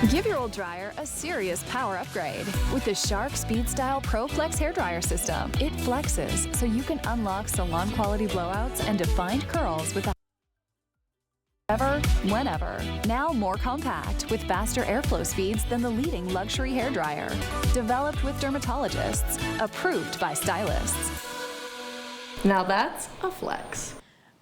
Give your old dryer a serious power upgrade with the Shark SpeedStyle Pro Flex hairdryer system. It flexes so you can unlock salon quality blowouts and defined curls with whenever. Now more compact with faster airflow speeds than the leading luxury hairdryer. Developed with dermatologists, approved by stylists. Now that's a flex.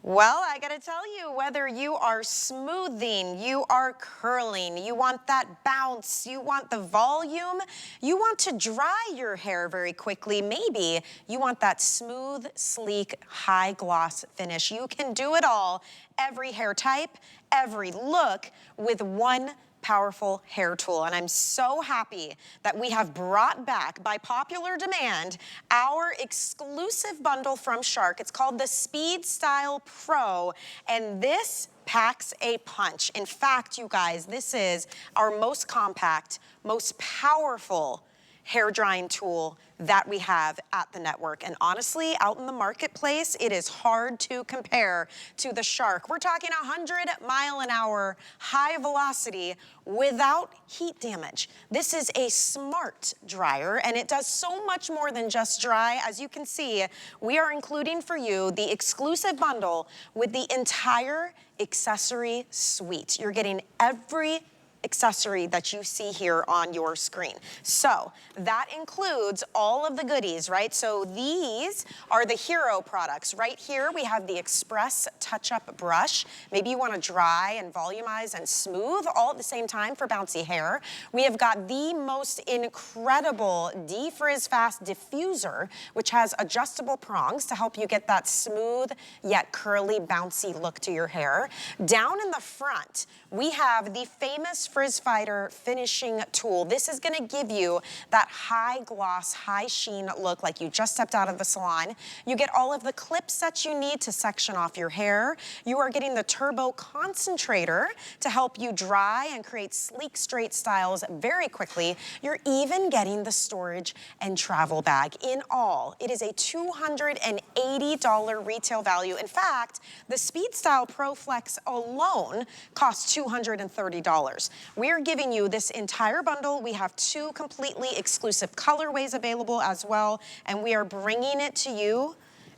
Well, I gotta tell you, whether you are smoothing, you are curling, you want that bounce, you want the volume, you want to dry your hair very quickly, maybe you want that smooth, sleek, high gloss finish. You can do it all, every hair type, every look, with one powerful hair tool. And I'm so happy that we have brought back, by popular demand, our exclusive bundle from Shark. It's called the SpeedStyle Pro, and this packs a punch. In fact, you guys, this is our most compact, most powerful hair drying tool that we have at the network. And honestly, out in the marketplace, it is hard to compare to the Shark. We're talking 100-mile-an-hour high velocity without heat damage. This is a smart dryer, and it does so much more than just dry. As you can see, we are including for you the exclusive bundle with the entire accessory suite. You're getting every accessory that you see here on your screen. So that includes all of the goodies, right? So these are the hero products. Right here we have the Express Touch-Up brush. Maybe you want to dry and volumize and smooth all at the same time for bouncy hair. We have got the most incredible DefrizzFast Diffuser, which has adjustable prongs to help you get that smooth yet curly, bouncy look to your hair. Down in the front, we have the famous Frizz Fighter finishing tool. This is gonna give you that high gloss, high sheen look like you just stepped out of the salon. You get all of the clips that you need to section off your hair. You are getting the Turbo Concentrator to help you dry and create sleek, straight styles very quickly. You're even getting the storage and travel bag. In all, it is a $280 retail value. In fact, the SpeedStyle Pro Flex alone costs $230. We're giving you this entire bundle. We have 2 completely exclusive colorways available as well, and we are bringing it to you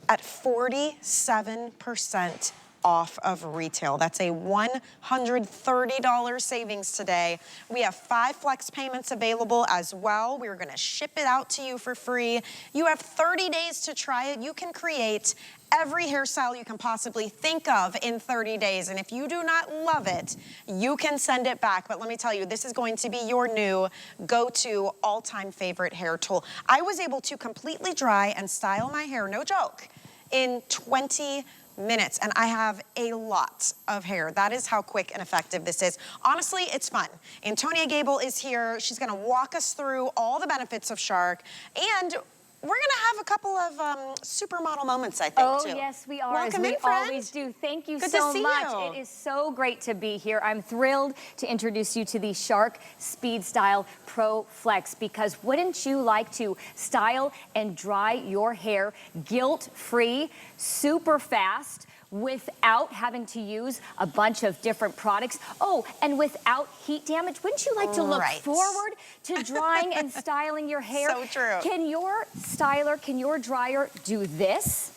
at 47% off of retail. That's a $130 savings today. We have 5 flex payments available as well. We're gonna ship it out to you for free. You have 30 days to try it. You can create every hairstyle you can possibly think of in 30 days. And if you do not love it, you can send it back. But let me tell you, this is going to be your new go-to all-time favorite hair tool. I was able to completely dry and style my hair, no joke, in 20 minutes, and I have a lot of hair. That is how quick and effective this is. Honestly, it's fun. Antonia Gable is here. She's gonna walk us through all the benefits of Shark, and we're gonna have a couple of supermodel moments, I think, too. Oh, yes, we are. Welcome as in, we friend. always do. Thank you Good so to see much. you. It is so great to be here. I'm thrilled to introduce you to the Shark SpeedStyle Pro Flex, because wouldn't you like to style and dry your hair guilt-free, super fast, without having to use a bunch of different products? Oh, and without heat damage. Wouldn't you like to look forward to drying and styling your hair? So true. Can your styler, can your dryer do this?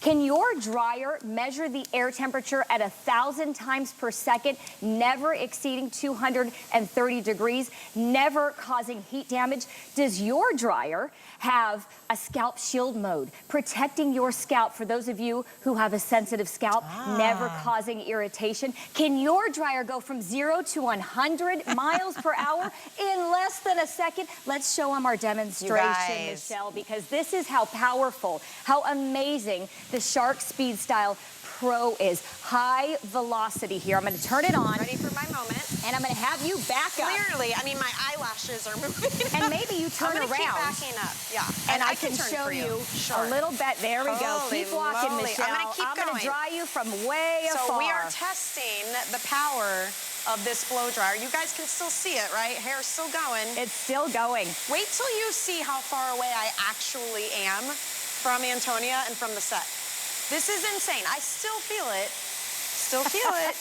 Can your dryer measure the air temperature at 1,000 times per second, never exceeding 230 degrees, never causing heat damage? Does your dryer have a Scalp Shield mode, protecting your scalp for those of you who have a sensitive scalp, never causing irritation? Can your dryer go from 0 to 100 miles per hour in less than a second? Let's show them our demonstration, Michelle, because this is how powerful, how amazing the Shark SpeedStyle Pro is. High velocity here. I'm going to turn it on. Ready for my moment. And I'm going to have you back up. Clearly, I mean, my eyelashes are moving. And maybe you turn I'm around. Keep backing up. Yeah. And I can show you a little bit. There we go. Holy Keep walking, moly. Michelle. I'm going to dry you from way afar. So we are testing the power of this blow dryer. You guys can still see it, right? Hair's still going. It's still going. Wait till you see how far away I actually am from Antonia and from the set. This is insane. I still feel it. Still feel it.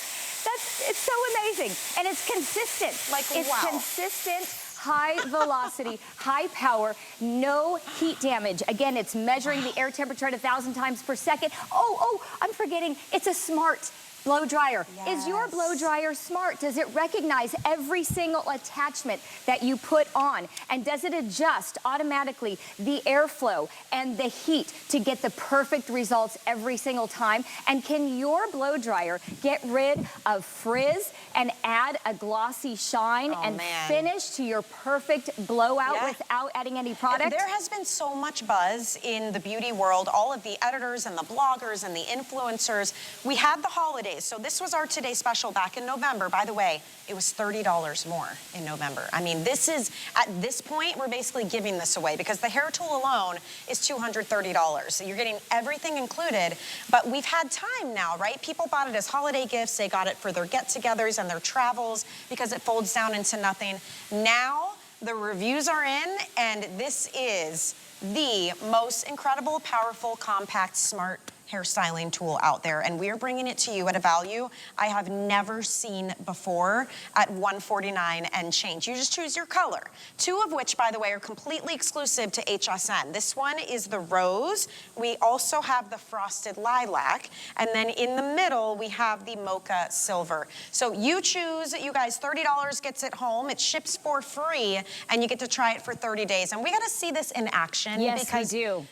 It's so amazing. And it's consistent. Like, it's wow. consistent, high velocity, high power, no heat damage. Again, it's measuring the air temperature at 1,000 times per second. Oh, I'm forgetting, it's a smart blow dryer. Yes. Is your blow dryer smart? Does it recognize every single attachment that you put on? And does it adjust automatically the airflow and the heat to get the perfect results every single time? And can your blow dryer get rid of frizz and add a glossy shine and finish to your perfect blowout without adding any product? There has been so much buzz in the beauty world, all of the editors and the bloggers and the influencers. We had the holidays. So this was our Today Special back in November. By the way, it was $30 more in November. I mean, this is, at this point, we're basically giving this away because the hair tool alone is $230. So you're getting everything included, but we've had time now, right? People bought it as holiday gifts. They got it for their get-togethers and their travels because it folds down into nothing. Now, the reviews are in, and this is the most incredible, powerful, compact, smart hairstyling tool out there, and we're bringing it to you at a value I have never seen before at $149 and change. You just choose your color, two of which, by the way, are completely exclusive to HSN. This one is the rose. We also have the frosted lilac, and then in the middle we have the mocha silver. So you choose, you guys, $30 gets it home. It ships for free, and you get to try it for 30 days. And we got to see this in action. Yes, because we do.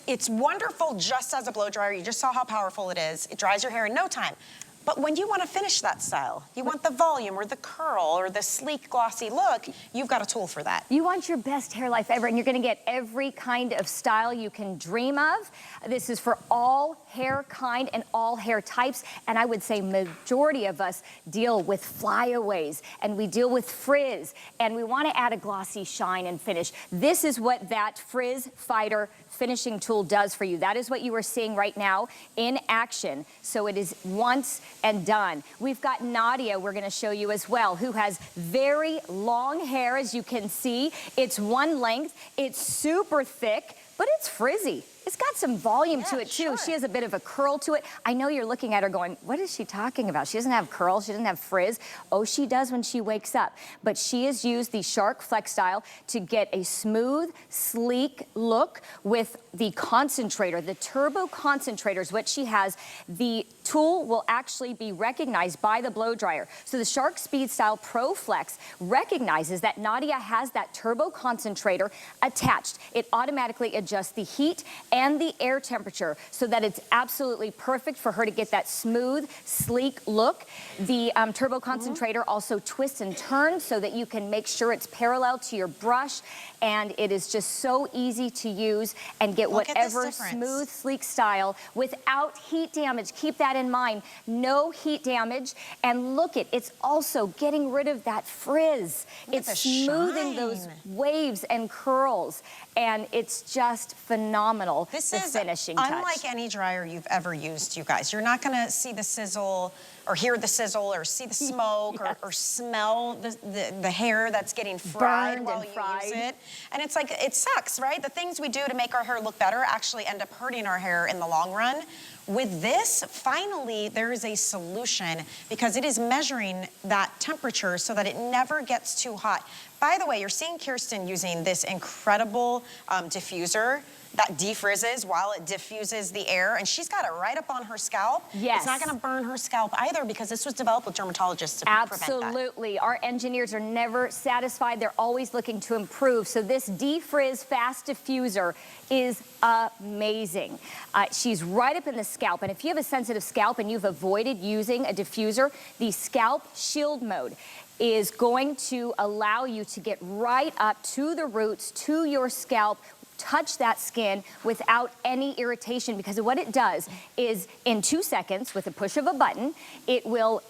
It's wonderful just as a blow dryer. You just saw how powerful it is. It dries your hair in no time. But when you want to finish that style, you want the volume or the curl or the sleek, glossy look, you've got a tool for that. You want your best hair life ever, and you're going to get every kind of style you can dream of. This is for all hair kind and all hair types, and I would say majority of us deal with flyaways, and we deal with frizz, and we want to add a glossy shine and finish. This is what that Frizz Fighter finishing tool does for you. That is what you are seeing right now in action. So it is once and done. We've got Nadia, we're gonna show you as well, who has very long hair, as you can see. It's one length, it's super thick, but it's frizzy. It's got some volume to it too. Sure. She has a bit of a curl to it. I know you're looking at her going, what is she talking about? She doesn't have curls, she doesn't have frizz. Oh, she does when she wakes up. But she has used the Shark Flex Style to get a smooth, sleek look with the concentrator. The turbo concentrator is what she has. The tool will actually be recognized by the blow dryer. So the Shark SpeedStyle Pro Flex recognizes that Nadia has that turbo concentrator attached. It automatically adjusts the heat and the air temperature so that it's absolutely perfect for her to get that smooth, sleek look. The turbo concentrator also twists and turns so that you can make sure it's parallel to your brush, and it is just so easy to use and get whatever smooth, sleek style without heat damage. Keep that in mind. No heat damage. And look, it's also getting rid of that frizz. It's smoothing those waves and curls, and it's just phenomenal. This the is finishing touch. Unlike any dryer you've ever used, you guys. You're not gonna see the sizzle or hear the sizzle or see the smoke or smell the hair that's getting fried while you use it. And it's like, it sucks, right? The things we do to make our hair look better actually end up hurting our hair in the long run. With this, finally, there is a solution because it is measuring that temperature so that it never gets too hot. By the way, you're seeing Kirsten using this incredible diffuser that defrizzes while it diffuses the air, and she's got it right up on her scalp. Yes. It's not gonna burn her scalp either because this was developed with dermatologists to prevent that. Absolutely. Our engineers are never satisfied. They're always looking to improve. So this DefrizzFast Diffuser is amazing. She's right up in the scalp, and if you have a sensitive scalp and you've avoided using a diffuser, the Scalp Shield mode is going to allow you to get right up to the roots, to your scalp, touch that skin without any irritation, because what it does is in 2 seconds with a push of a button, it will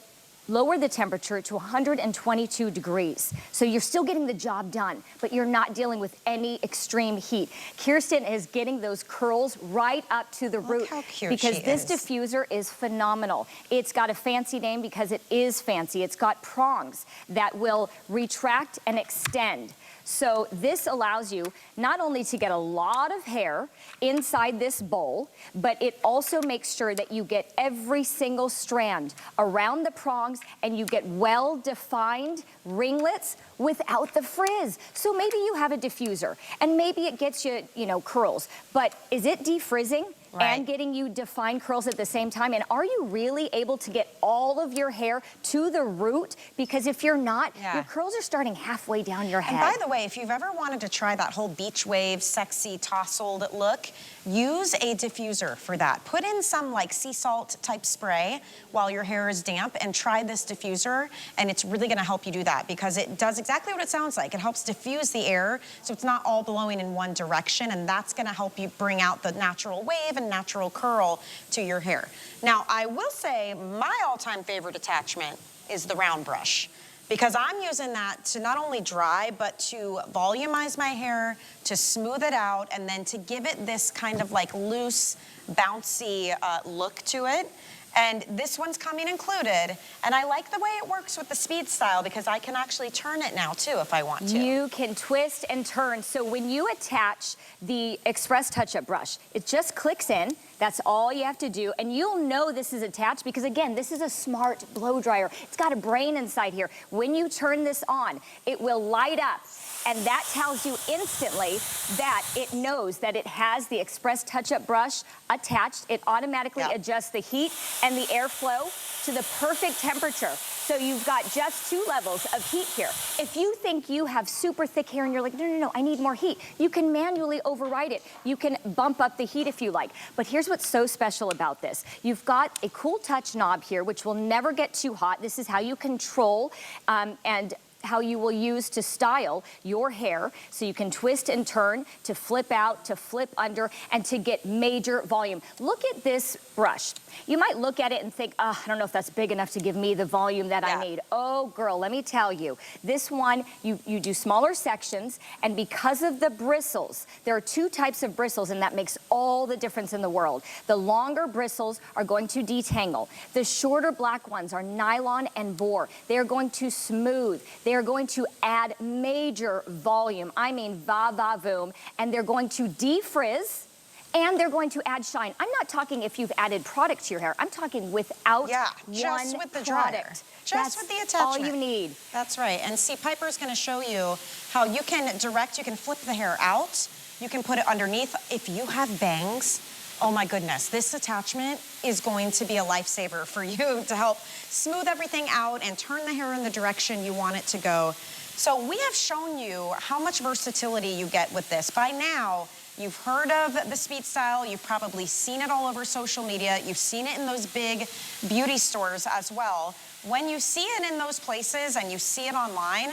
lower the temperature to 122 degrees. So you're still getting the job done, but you're not dealing with any extreme heat. Kirsten is getting those curls right up to the root. How cute because she this is. diffuser is phenomenal. It's got a fancy name because it is fancy. It's got prongs that will retract and extend. So this allows you not only to get a lot of hair inside this bowl, but it also makes sure that you get every single strand around the prongs and you get well-defined ringlets without the frizz. So maybe you have a diffuser and maybe it gets you, you know, curls, but is it defrizzing? Right. And getting you defined curls at the same time? And are you really able to get all of your hair to the root? Because if you're not, your curls are starting halfway down your head. And by the way, if you've ever wanted to try that whole beach wave, sexy, tousled look, use a diffuser for that. Put in some like sea salt type spray while your hair is damp and try this diffuser, and it's really gonna help you do that because it does exactly what it sounds like. It helps diffuse the air so it's not all blowing in one direction, and that's gonna help you bring out the natural wave and natural curl to your hair. Now, I will say my all-time favorite attachment is the round brush, because I'm using that to not only dry, but to volumize my hair, to smooth it out, and then to give it this kind of like loose, bouncy look to it. And this one's coming included. And I like the way it works with the SpeedStyle because I can actually turn it now too if I want to. You can twist and turn. So when you attach the Express Touch-Up brush, it just clicks in. That's all you have to do. And you'll know this is attached because again, this is a smart blow dryer. It's got a brain inside here. When you turn this on, it will light up. And that tells you instantly that it knows that it has the Express Touch-Up brush attached. It automatically adjusts the heat and the airflow to the perfect temperature. So you've got just 2 levels of heat here. If you think you have super thick hair and you're like, no, I need more heat, you can manually override it. You can bump up the heat if you like. But here's what's so special about this. You've got a cool touch knob here, which will never get too hot. This is how you control and how you will use to style your hair, so you can twist and turn, to flip out, to flip under, and to get major volume. Look at this brush. You might look at it and think, oh, I don't know if that's big enough to give me the volume that I need. Oh, girl, let me tell you. This one, you do smaller sections, and because of the bristles, there are 2 types of bristles, and that makes all the difference in the world. The longer bristles are going to detangle. The shorter black ones are nylon and boar. They are going to smooth. They are going to add major volume. I mean, va-va-voom. And they're going to defrizz. And they're going to add shine. I'm not talking if you've added product to your hair. I'm talking without just with the product. dryer. Just with the attachment. All you need. That's right. And see, Piper's going to show you how you can you can flip the hair out. You can put it underneath. If you have bangs, oh my goodness, this attachment is going to be a lifesaver for you to help smooth everything out and turn the hair in the direction you want it to go. So we have shown you how much versatility you get with this. By now, you've heard of the SpeedStyle. You've probably seen it all over social media. You've seen it in those big beauty stores as well. When you see it in those places and you see it online,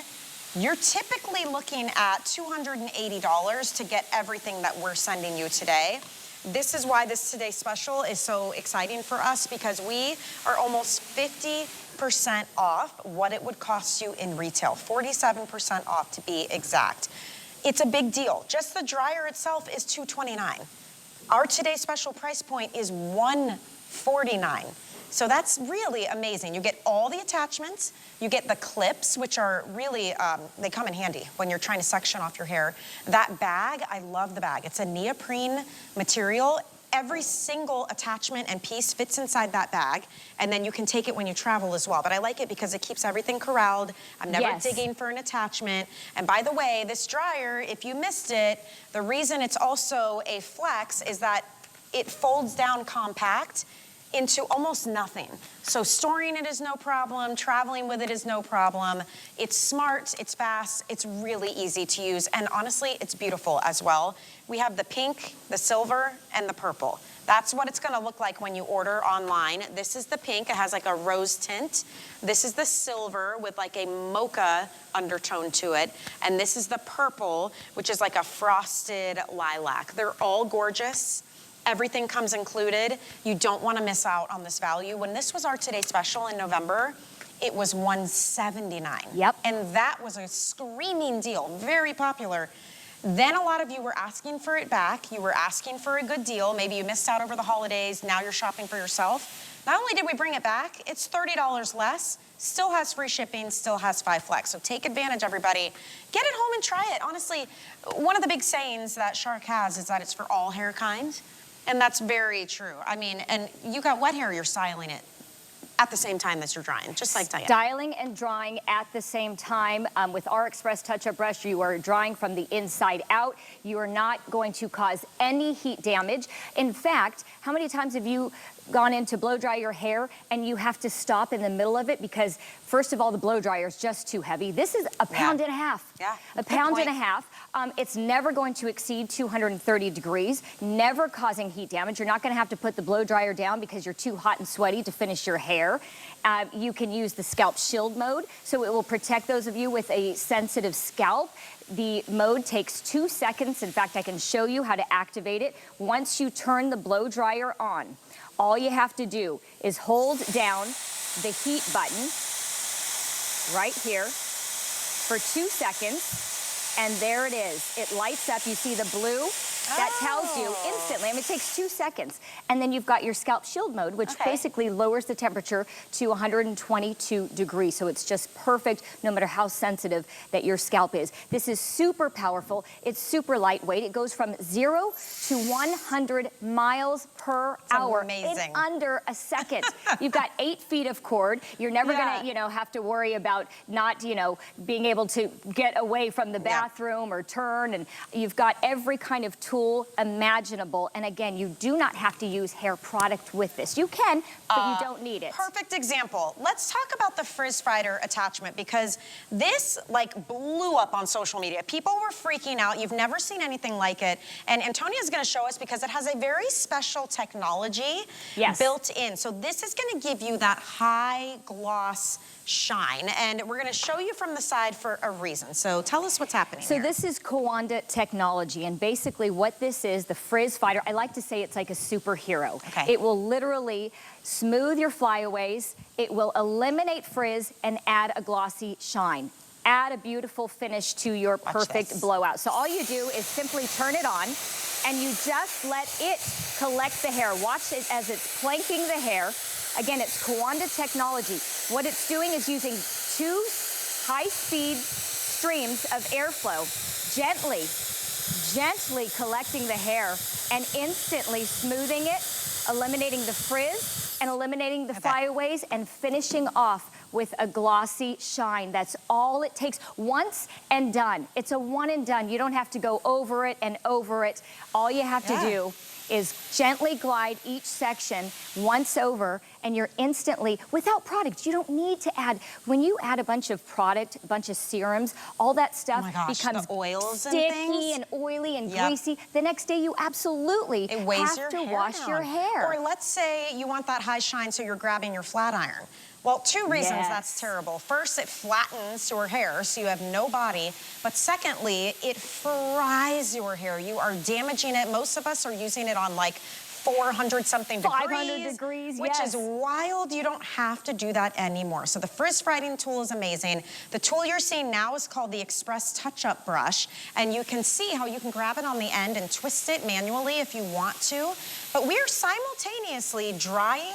you're typically looking at $280 to get everything that we're sending you today. This is why this Today Special is so exciting for us, because we are almost 50% off what it would cost you in retail, 47% off to be exact. It's a big deal. Just the dryer itself is $229. Our Today Special price point is $149. So that's really amazing. You get all the attachments, you get the clips, which are really, they come in handy when you're trying to section off your hair. That bag, I love the bag. It's a neoprene material. Every single attachment and piece fits inside that bag, and then you can take it when you travel as well. But I like it because it keeps everything corralled. I'm never digging for an attachment. And by the way, this dryer, if you missed it, the reason it's also a flex is that it folds down compact into almost nothing. So storing it is no problem, traveling with it is no problem. It's smart, it's fast, it's really easy to use, and honestly, it's beautiful as well. We have the pink, the silver, and the purple. That's what it's gonna look like when you order online. This is the pink, it has like a rose tint. This is the silver with like a mocha undertone to it. And this is the purple, which is like a frosted lilac. They're all gorgeous. Everything comes included. You don't want to miss out on this value. When this was our Today Special in November, it was $179. Yep. And that was a screaming deal, very popular. Then a lot of you were asking for it back. You were asking for a good deal. Maybe you missed out over the holidays. Now you're shopping for yourself. Not only did we bring it back, it's $30 less, still has free shipping, still has 5 flex. So take advantage, everybody. Get it home and try it. Honestly, one of the big sayings that Shark has is that it's for all hair kinds. And that's very true. I mean, and you got wet hair, you're styling it at the same time as you're drying, just like Diana. Styling and drying at the same time. With our Express Touch-Up Brush, you are drying from the inside out. You are not going to cause any heat damage. In fact, how many times have you gone in to blow dry your hair and you have to stop in the middle of it because, first of all, the blow dryer is just too heavy? This is a pound and a half. Yeah. A pound and a half. It's never going to exceed 230 degrees, never causing heat damage. You're not going to have to put the blow dryer down because you're too hot and sweaty to finish your hair. You can use the Scalp Shield mode, so it will protect those of you with a sensitive scalp. The mode takes 2 seconds. In fact, I can show you how to activate it. Once you turn the blow dryer on, all you have to do is hold down the heat button right here for 2 seconds, and there it is. It lights up. You see the blue? That tells you instantly. I mean, it takes 2 seconds. And then you've got your Scalp Shield mode, which basically lowers the temperature to 122 degrees. So it's just perfect no matter how sensitive that your scalp is. This is super powerful. It's super lightweight. It goes from 0 to 100 miles per hour in under a second. You've got 8 feet of cord. You're never gonna, have to worry about not, being able to get away from the bathroom or turn. And you've got every kind of tool imaginable. And again, you do not have to use hair product with this. You can, but you don't need it. Perfect example. Let's talk about the Frizz Fighter attachment, because this blew up on social media. People were freaking out. You've never seen anything like it. And Antonia's gonna show us because it has a very special technology built in. So this is gonna give you that high gloss shine, and we're going to show you from the side for a reason. So tell us what's happening here. This is Kawanda technology, and basically what this is, the Frizz Fighter, I like to say it's like a superhero. It will literally smooth your flyaways, it will eliminate frizz and add a glossy shine. Add a beautiful finish to your perfect blowout. So all you do is simply turn it on, and you just let it collect the hair. Watch it as it's planking the hair. Again, it's Kawanda technology. What it's doing is using 2 high-speed streams of airflow, gently collecting the hair and instantly smoothing it, eliminating the frizz and eliminating the flyaways and finishing off with a glossy shine. That's all it takes. Once and done. It's a one and done. You don't have to go over it and over it. All you have to do is gently glide each section once over, and you're instantly, without product, you don't need to add. When you add a bunch of product, a bunch of serums, all that stuff becomes the oils sticky and oily and greasy. The next day you absolutely have to wash your hair. Or let's say you want that high shine, so you're grabbing your flat iron. Well, 2 reasons that's terrible. First, it flattens your hair, so you have no body. But secondly, it fries your hair. You are damaging it. Most of us are using it on 400-something degrees. 500 degrees, which is wild. You don't have to do that anymore. So the Frizz Fighting tool is amazing. The tool you're seeing now is called the Express Touch-Up Brush. And you can see how you can grab it on the end and twist it manually if you want to. But we're simultaneously drying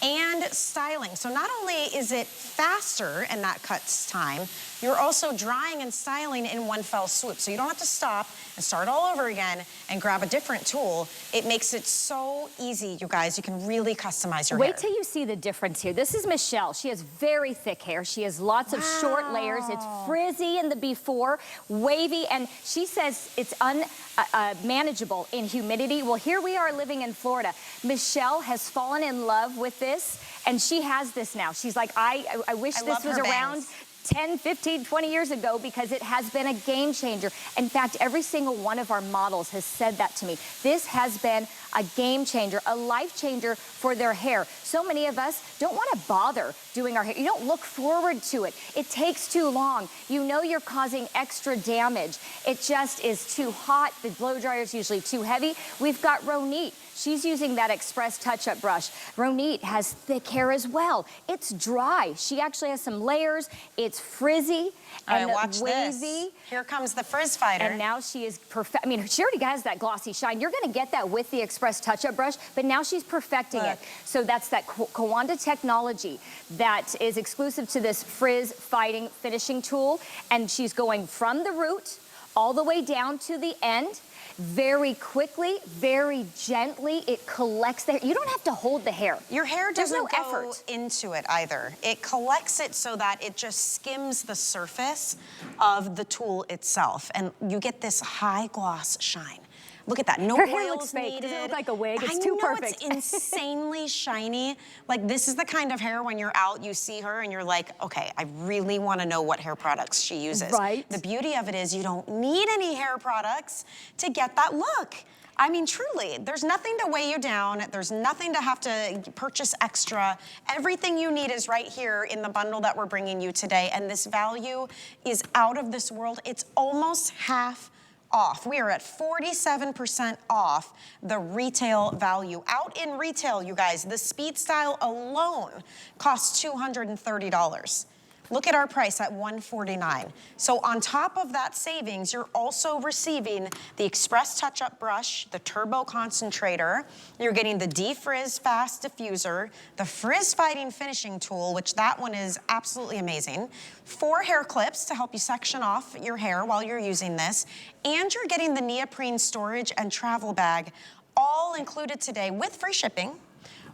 and styling. So not only is it faster and that cuts time, you're also drying and styling in one fell swoop. So you don't have to stop and start all over again and grab a different tool. It makes it so easy, you guys. You can really customize your hair. Wait till you see the difference here. This is Michelle. She has very thick hair. She has lots of short layers. It's frizzy in the before, wavy, and she says it's unmanageable in humidity. Well, here we are living in Florida. Michelle has fallen in love with this, and she has this now. She's like, I wish this was around 10, 15, 20 years ago, because it has been a game changer. In fact, every single one of our models has said that to me. This has been a game changer, a life changer for their hair. So many of us don't want to bother doing our hair. You don't look forward to it. It takes too long. You know you're causing extra damage. It just is too hot. The blow dryer is usually too heavy. We've got Ronit. she's using that Express Touch-Up brush. Ronit has thick hair as well. It's dry. She actually has some layers. It's frizzy and watch wavy. This. Here comes the frizz fighter. And now she is perfect. I mean, she already has that glossy shine. You're gonna get that with the Express Touch-Up brush, but now she's perfecting it. So that's that Kawanda technology that is exclusive to this frizz fighting finishing tool. And she's going from the root all the way down to the end. Very quickly, very gently, it collects the hair. You don't have to hold the hair. Your hair doesn't no go effort into it either. It collects it so that it just skims the surface of the tool itself. And you get this high gloss shine. Look at that, no Her oils hair looks fake. needed. Does it look like a wig? It's too perfect. It's insanely shiny. Like, this is the kind of hair when you're out, you see her and you're like, okay, I really wanna know what hair products she uses. Right. The beauty of it is you don't need any hair products to get that look. I mean, truly, there's nothing to weigh you down. There's nothing to have to purchase extra. Everything you need is right here in the bundle that we're bringing you today. And this value is out of this world. It's almost half off. We are at 47% off the retail value. Out in retail, you guys, the SpeedStyle alone costs $230. Look at our price at $149. So on top of that savings, you're also receiving the Express Touch-Up brush, the Turbo Concentrator. You're getting the DefrizzFast Diffuser, the Frizz Fighting Finishing Tool, which that one is absolutely amazing. 4 hair clips to help you section off your hair while you're using this. And you're getting the neoprene storage and travel bag, all included today with free shipping,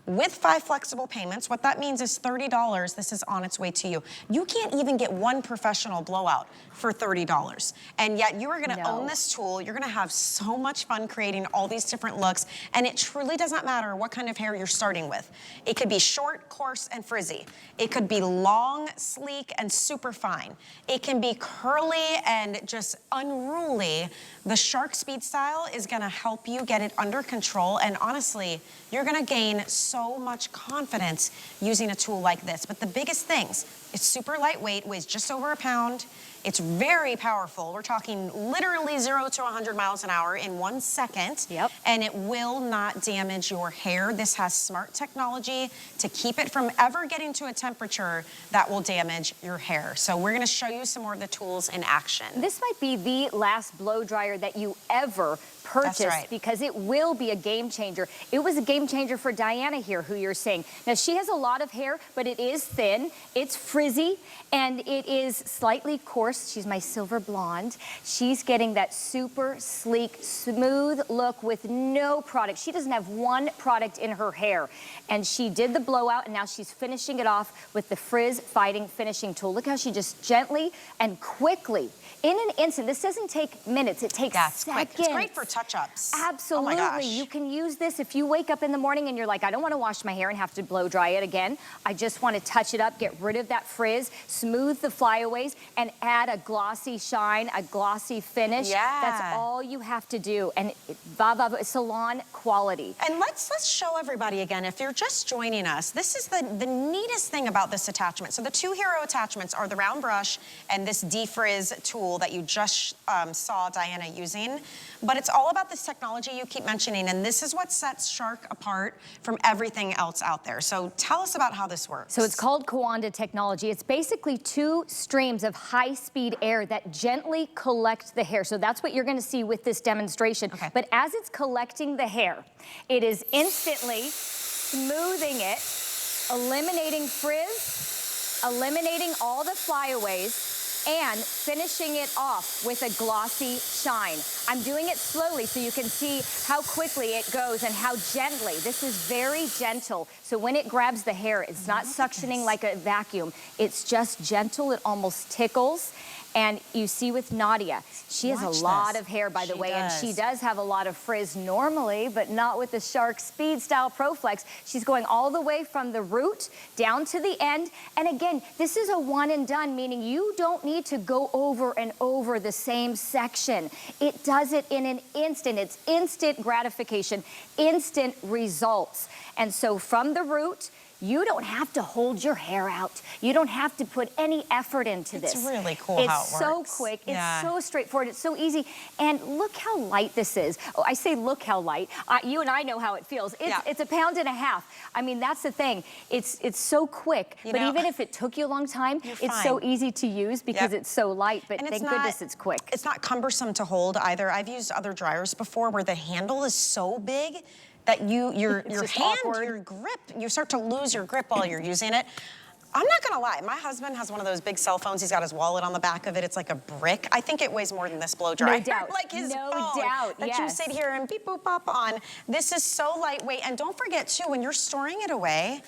with 5 flexible payments. What that means is $30, this is on its way to you. You can't even get one professional blowout for $30. And yet you are gonna own this tool. You're gonna have so much fun creating all these different looks. And it truly does not matter what kind of hair you're starting with. It could be short, coarse, and frizzy. It could be long, sleek, and super fine. It can be curly and just unruly. The Shark SpeedStyle is gonna help you get it under control. And honestly, you're gonna gain so much confidence using a tool like this. But the biggest things, it's super lightweight, weighs just over a pound. It's very powerful. We're talking literally 0 to 100 miles an hour in 1 second. Yep. And it will not damage your hair. This has smart technology to keep it from ever getting to a temperature that will damage your hair. So we're gonna show you some more of the tools in action. This might be the last blow dryer that you ever purchased because it will be a game changer. It was a game changer for Diana here, who you're seeing. Now, she has a lot of hair, but it is thin, it's frizzy, and it is slightly coarse. She's my silver blonde. She's getting that super sleek, smooth look with no product. She doesn't have one product in her hair. And she did the blowout, and now she's finishing it off with the Frizz Fighting Finishing Tool. Look how she just gently and quickly, in an instant, this doesn't take minutes, it takes seconds. Quick. It's great for touch-ups. Absolutely. Oh my gosh. You can use this if you wake up in the morning and you're like, I don't want to wash my hair and have to blow dry it again. I just want to touch it up, get rid of that frizz, smooth the flyaways, and add a glossy shine, a glossy finish. Yeah. That's all you have to do. And salon quality. And let's show everybody again, if you're just joining us, this is the neatest thing about this attachment. So the 2 hero attachments are the round brush and this defrizz tool that you just saw Diana using. But it's all about this technology you keep mentioning, and this is what sets Shark apart from everything else out there. So tell us about how this works. So it's called Kawanda technology. It's basically 2 streams of high-speed air that gently collect the hair. So that's what you're gonna see with this demonstration. Okay. But as it's collecting the hair, it is instantly smoothing it, eliminating frizz, eliminating all the flyaways, and finishing it off with a glossy shine. I'm doing it slowly so you can see how quickly it goes and how gently. This is very gentle. So when it grabs the hair, it's not suctioning like a vacuum. It's just gentle, it almost tickles. And you see with Nadia, she has a lot of hair, by the way, and she does have a lot of frizz normally, but not with the Shark SpeedStyle Pro Flex. She's going all the way from the root down to the end. And again, this is a one and done, meaning you don't need to go over and over the same section. It does it in an instant. It's instant gratification, instant results. And so from the root, you don't have to hold your hair out. You don't have to put any effort into this. It's really cool how it works. It's so quick. It's so straightforward. It's so easy. And look how light this is. Oh, I say look how light. You and I know how it feels. It's a pound and a half. I mean, that's the thing. It's so quick. But even if it took you a long time, it's so easy to use because it's so light. But thank goodness it's quick. It's not cumbersome to hold either. I've used other dryers before where the handle is so big that your hand, your grip, you start to lose your grip while you're using it. I'm not gonna lie, my husband has one of those big cell phones. He's got his wallet on the back of it. It's like a brick. I think it weighs more than this blow dryer. No doubt. Like his phone that yes. you sit here and beep boop pop on. This is so lightweight. And don't forget too, when you're storing it away,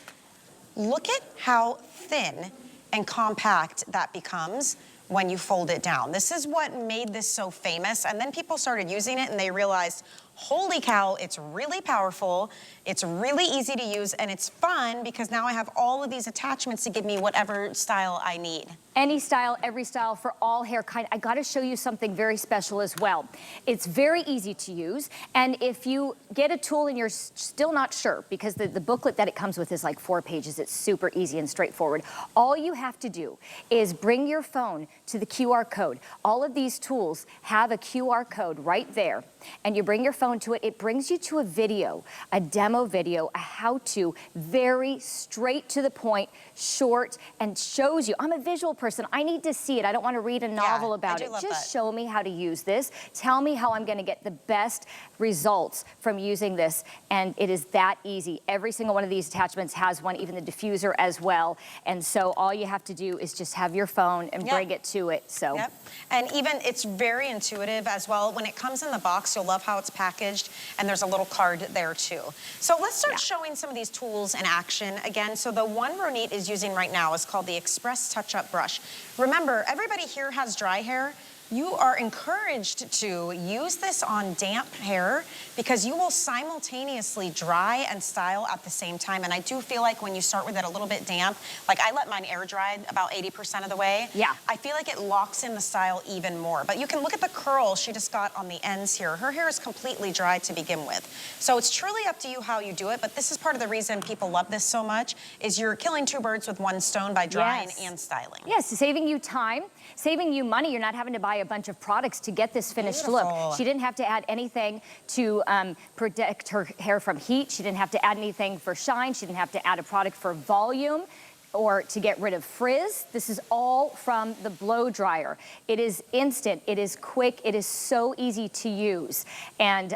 look at how thin and compact that becomes when you fold it down. This is what made this so famous. And then people started using it and they realized, holy cow, it's really powerful, it's really easy to use, and it's fun because now I have all of these attachments to give me whatever style I need. Any style, every style for all hair kind. I gotta show you something very special as well. It's very easy to use, and if you get a tool and you're still not sure, because the booklet that it comes with is like 4 pages, it's super easy and straightforward. All you have to do is bring your phone to the QR code. All of these tools have a QR code right there, and you bring your phone to it, it brings you to a video, a demo video, a how-to, very straight to the point, short, and shows you. I'm a visual person. I need to see it. I don't want to read a novel about it. Just show me how to use this. Tell me how I'm going to get the best results from using this, and it is that easy. Every single one of these attachments has one, even the diffuser as well, and so all you have to do is just have your phone and bring it to it. So. Yep. And even it's very intuitive as well. When it comes in the box, you'll love how it's packaged, and there's a little card there too. So let's start showing some of these tools in action again. So the one Ronit is using right now is called the Express Touch-Up Brush. Remember, everybody here has dry hair. You are encouraged to use this on damp hair because you will simultaneously dry and style at the same time. And I do feel like when you start with it a little bit damp, like I let mine air dry about 80% of the way. Yeah. I feel like it locks in the style even more. But you can look at the curl she just got on the ends here. Her hair is completely dry to begin with. So it's truly up to you how you do it. But this is part of the reason people love this so much is you're killing 2 birds with 1 stone by drying and styling. Yes, saving you time, saving you money. You're not having to buy a bunch of products to get this finished look. She didn't have to add anything to protect her hair from heat. She didn't have to add anything for shine. She didn't have to add a product for volume or to get rid of frizz. This is all from the blow dryer. It is instant, it is quick, it is so easy to use. And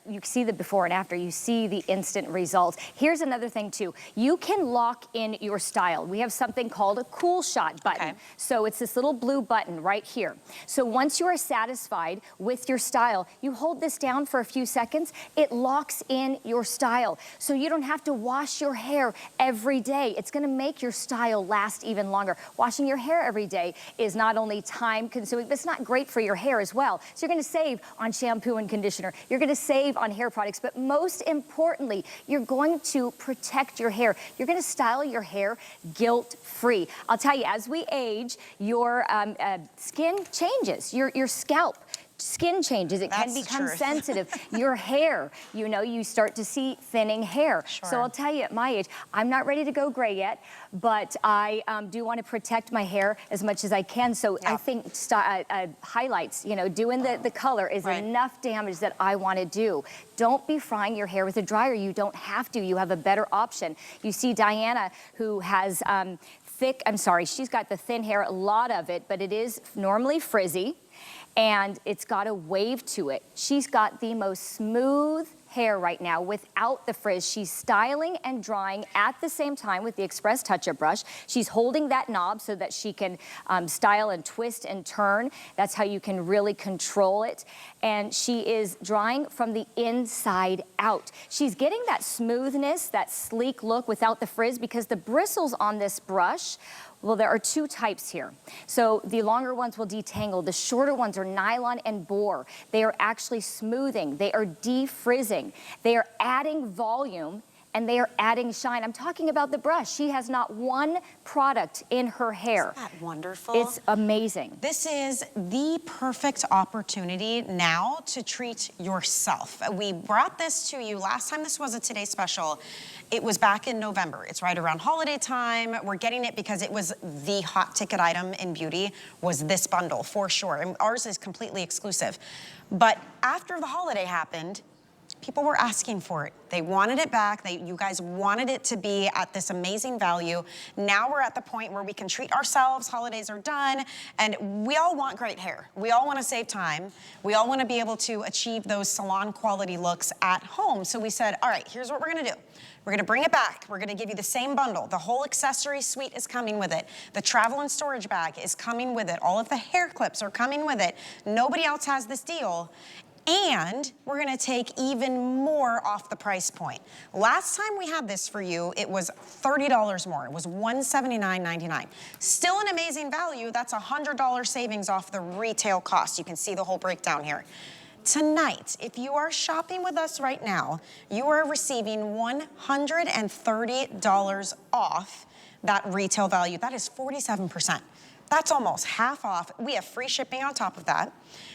you see the before and after, you see the instant results. Here's another thing too. You can lock in your style. We have something called a cool shot button. So it's this little blue button right here. So once you are satisfied with your style, you hold this down for a few seconds, it locks in your style. So you don't have to wash your hair every day. It's gonna make your style last even longer. Washing your hair every day is not only time consuming, but it's not great for your hair as well. So you're gonna save on shampoo and conditioner. You're gonna save on hair products, but most importantly, you're going to protect your hair. You're going to style your hair guilt-free. I'll tell you, as we age, your skin changes, your scalp skin changes. It can become sensitive. Your hair, you know, you start to see thinning hair. So I'll tell you, at my age, I'm not ready to go gray yet, but I do want to protect my hair as much as I can. So I think highlights, you know, doing the color is enough damage that I want to do. Don't be frying your hair with a dryer. You don't have to. You have a better option. You see Diana, who has she's got the thin hair, a lot of it, but it is normally frizzy. And it's got a wave to it. She's got the most smooth hair right now without the frizz. She's styling and drying at the same time with the Express Touch-Up Brush. She's holding that knob so that she can style and twist and turn. That's how you can really control it. And she is drying from the inside out. She's getting that smoothness, that sleek look without the frizz because the bristles on this brush, well, there are 2 types here. So the longer ones will detangle. The shorter ones are nylon and boar. They are actually smoothing. They are defrizzing. They are adding volume and they are adding shine. I'm talking about the brush. She has not one product in her hair. Isn't that wonderful? It's amazing. This is the perfect opportunity now to treat yourself. We brought this to you last time this was a Today Special. It was back in November. It's right around holiday time. We're getting it because it was the hot ticket item in beauty, was this bundle for sure. And ours is completely exclusive. But after the holiday happened, people were asking for it. They wanted it back. You guys wanted it to be at this amazing value. Now we're at the point where we can treat ourselves. Holidays are done, and we all want great hair. We all want to save time. We all want to be able to achieve those salon quality looks at home. So we said, all right, here's what we're going to do. We're gonna bring it back. We're gonna give you the same bundle. The whole accessory suite is coming with it. The travel and storage bag is coming with it. All of the hair clips are coming with it. Nobody else has this deal. And we're gonna take even more off the price point. Last time we had this for you, it was $30 more. It was $179.99. Still an amazing value. That's $100 savings off the retail cost. You can see the whole breakdown here. Tonight, if you are shopping with us right now, you are receiving $130 off that retail value. That is 47%. That's almost half off. We have free shipping on top of that.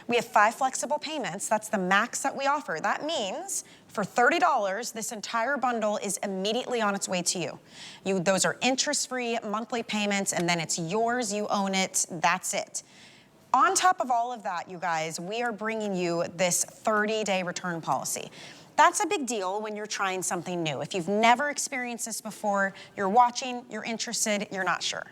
We have 5 flexible payments. That's the max that we offer. That means for $30, this entire bundle is immediately on its way to you. Those are interest-free monthly payments, and then it's yours, you own it, that's it. On top of all of that, you guys, we are bringing you this 30-day return policy. That's a big deal when you're trying something new. If you've never experienced this before, you're watching, you're interested, you're not sure.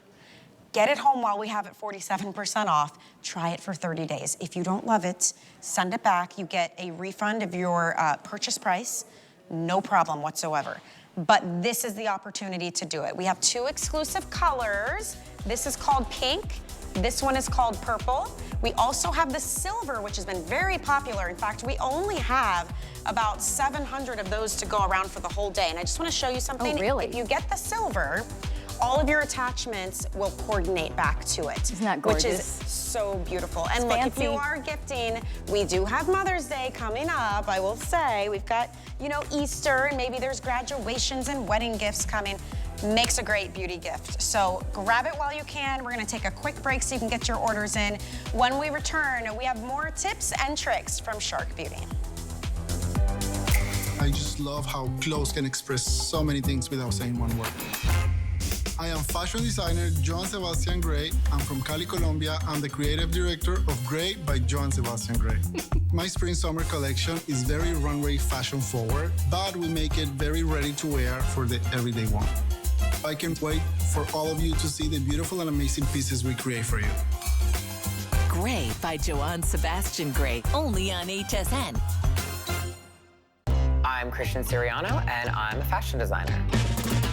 Get it home while we have it 47% off. Try it for 30 days. If you don't love it, send it back. You get a refund of your purchase price. No problem whatsoever. But this is the opportunity to do it. We have 2 exclusive colors. This is called pink. This one is called purple. We also have the silver, which has been very popular. In fact, we only have about 700 of those to go around for the whole day. And I just want to show you something. Oh, really? If you get the silver, all of your attachments will coordinate back to it. Isn't that gorgeous? Which is so beautiful. And It's look, fancy. if you are gifting, we do have Mother's Day coming up, I will say. We've got, you know, Easter, and maybe there's graduations and wedding gifts coming. Makes a great beauty gift. So grab it while you can. We're gonna take a quick break so you can get your orders in. When we return, we have more tips and tricks from Shark Beauty. I just love how clothes can express so many things without saying one word. I am fashion designer Joan Sebastian Gray. I'm from Cali, Colombia. I'm the creative director of Gray by Joan Sebastian Gray. My spring-summer collection is very runway fashion forward, but we make it very ready to wear for the everyday one. I can't wait for all of you to see the beautiful and amazing pieces we create for you. Gray by Joan Sebastian Gray, only on HSN. I'm Christian Siriano, and I'm a fashion designer.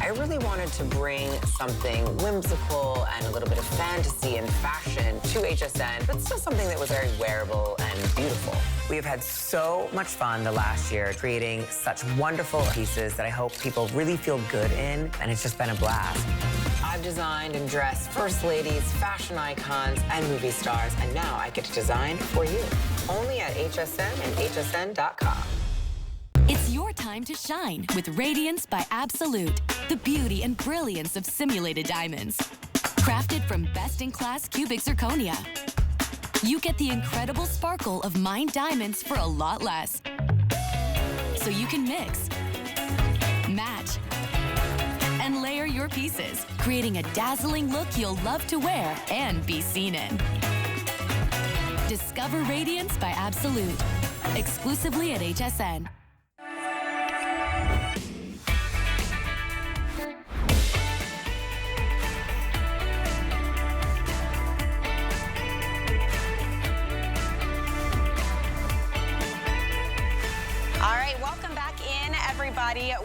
I really wanted to bring something whimsical and a little bit of fantasy and fashion to HSN, but still something that was very wearable and beautiful. We have had so much fun the last year creating such wonderful pieces that I hope people really feel good in, and it's just been a blast. I've designed and dressed first ladies, fashion icons, and movie stars, and now I get to design for you. Only at HSN and hsn.com. It's your time to shine with Radiance by Absolute, the beauty and brilliance of simulated diamonds. Crafted from best-in-class cubic zirconia, you get the incredible sparkle of mined diamonds for a lot less. So you can mix, match, and layer your pieces, creating a dazzling look you'll love to wear and be seen in. Discover Radiance by Absolute, exclusively at HSN.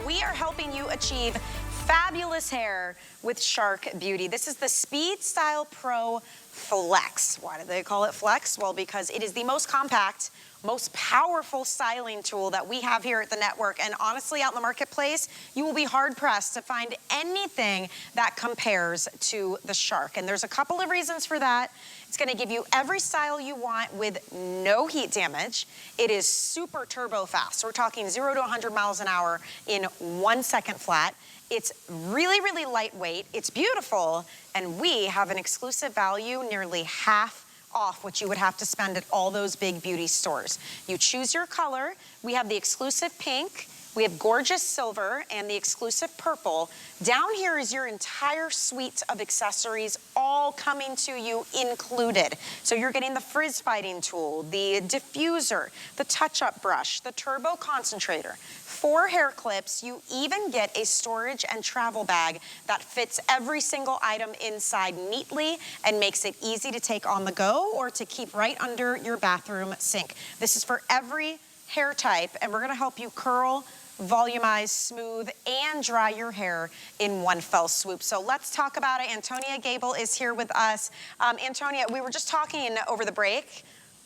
We are helping you achieve fabulous hair with Shark Beauty. This is the SpeedStyle Pro Flex. Why do they call it Flex? Well, because it is the most compact, most powerful styling tool that we have here at the network. And honestly, out in the marketplace, you will be hard-pressed to find anything that compares to the Shark. And there's a couple of reasons for that. It's gonna give you every style you want with no heat damage. It is super turbo fast. So we're talking 0 to 100 miles an hour in 1 second flat. It's really, really lightweight. It's beautiful. And we have an exclusive value, nearly half off what you would have to spend at all those big beauty stores. You choose your color. We have the exclusive pink. We have gorgeous silver and the exclusive purple. Down here is your entire suite of accessories, all coming to you included. So you're getting the frizz fighting tool, the diffuser, the touch-up brush, the turbo concentrator, 4 hair clips. You even get a storage and travel bag that fits every single item inside neatly and makes it easy to take on the go or to keep right under your bathroom sink. This is for every hair type, and we're gonna help you curl, volumize, smooth, and dry your hair in one fell swoop. So let's talk about it. Antonia Gable is here with us. Antonia, we were just talking over the break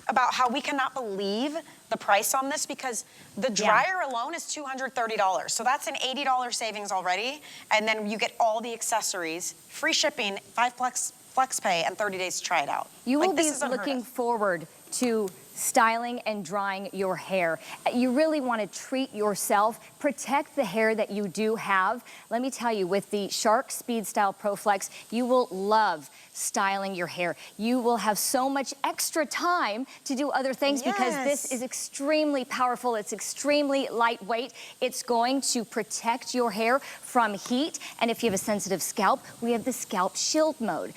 about how we cannot believe the price on this because the dryer alone is $230. So that's an $80 savings already. And then you get all the accessories, free shipping, 5 flex pay, and 30 days to try it out. You will be looking forward to styling and drying your hair. You really want to treat yourself, protect the hair that you do have. Let me tell you, with the Shark SpeedStyle Pro Flex, you will love styling your hair. You will have so much extra time to do other things because this is extremely powerful. It's extremely lightweight. It's going to protect your hair from heat. And if you have a sensitive scalp, we have the Scalp Shield mode.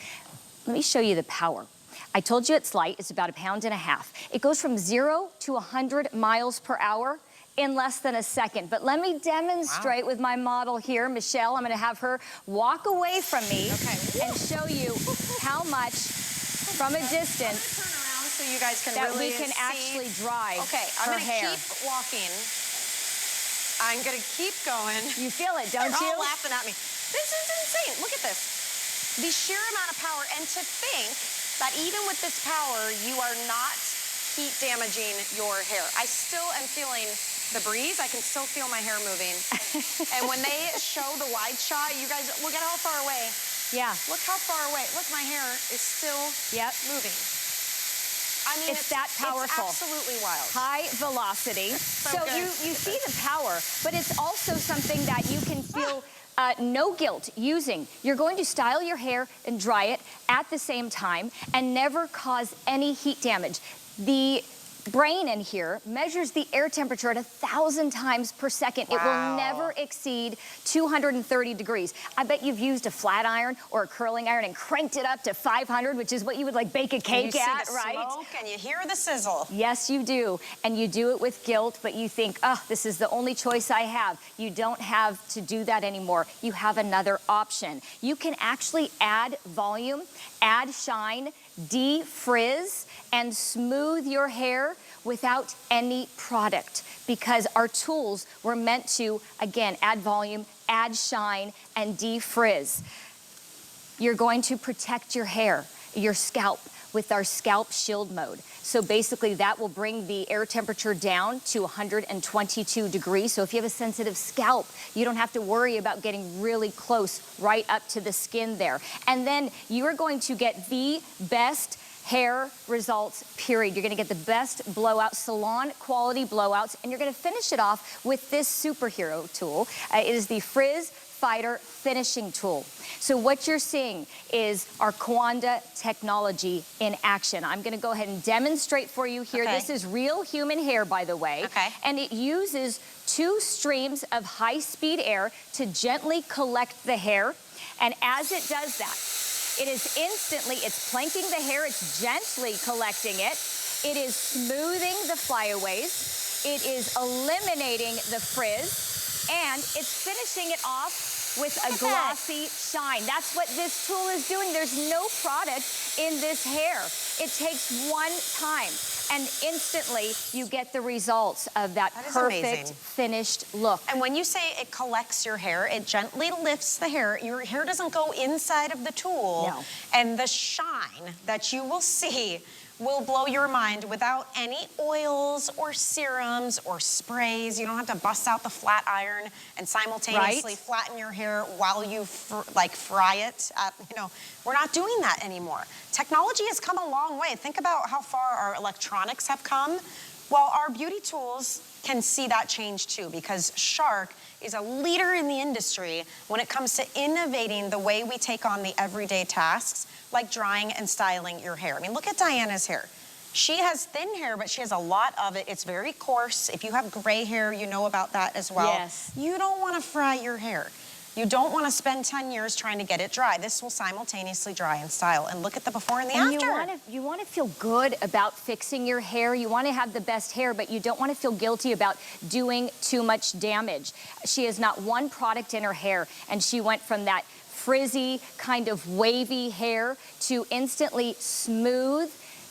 Let me show you the power. I told you it's light, it's about 1.5 pounds. It goes from 0 to 100 miles per hour in less than a second. But let me demonstrate with my model here, Michelle. I'm gonna have her walk away from me and show you how much from a distance turn around so you guys can that really we can see. actually dry I'm her gonna hair. keep walking. I'm gonna keep going. You feel it, don't They're you? all laughing at me. This is insane. Look at this. The sheer amount of power, and to think that even with this power, you are not heat damaging your hair. I still am feeling the breeze. I can still feel my hair moving. And when they show the wide shot, you guys, look at how far away. Yeah. Look how far away. Look, my hair is still moving. I mean, it's that powerful. It's absolutely wild. High velocity. So you see the power, but it's also something that you can feel no guilt using. You're going to style your hair and dry it at the same time and never cause any heat damage. The brain in here measures the air temperature at 1,000 times per second. It will never exceed 230 degrees. I bet you've used a flat iron or a curling iron and cranked it up to 500, which is what you would like bake a cake at, right? You see the smoke and you hear the sizzle. Yes, you do. And you do it with guilt, but you think, oh, this is the only choice I have. You don't have to do that anymore. You have another option. You can actually add volume, add shine, defrizz, and smooth your hair without any product because our tools were meant to, again, add volume, add shine, and defrizz. You're going to protect your hair, your scalp, with our Scalp Shield mode. So basically that will bring the air temperature down to 122 degrees. So if you have a sensitive scalp, you don't have to worry about getting really close right up to the skin there. And then you are going to get the best hair results, period. You're gonna get the best blowouts, salon quality blowouts, and you're gonna finish it off with this superhero tool. It is the Frizz Fighter finishing tool. So what you're seeing is our Quanda technology in action. I'm gonna go ahead and demonstrate for you here. This is real human hair, by the way. And it uses 2 streams of high-speed air to gently collect the hair. And as it does that, it is instantly, it's planking the hair, it's gently collecting it. It is smoothing the flyaways. It is eliminating the frizz. And it's finishing it off with a glossy shine. That's what this tool is doing. There's no product in this hair. It takes one time, and instantly you get the results of that perfect finished look. And when you say it collects your hair, it gently lifts the hair. Your hair doesn't go inside of the tool. No. And the shine that you will see will blow your mind without any oils or serums or sprays. You don't have to bust out the flat iron and simultaneously flatten your hair while you fry it. We're not doing that anymore. Technology has come a long way. Think about how far our electronics have come. Well, our beauty tools can see that change too, because Shark is a leader in the industry when it comes to innovating the way we take on the everyday tasks, like drying and styling your hair. I mean, look at Diana's hair. She has thin hair, but she has a lot of it. It's very coarse. If you have gray hair, you know about that as well. Yes. You don't want to fry your hair. You don't want to spend 10 years trying to get it dry. This will simultaneously dry and style. And look at the before and the after. You want to feel good about fixing your hair. You want to have the best hair, but you don't want to feel guilty about doing too much damage. She has not one product in her hair, and she went from that frizzy, kind of wavy hair to instantly smooth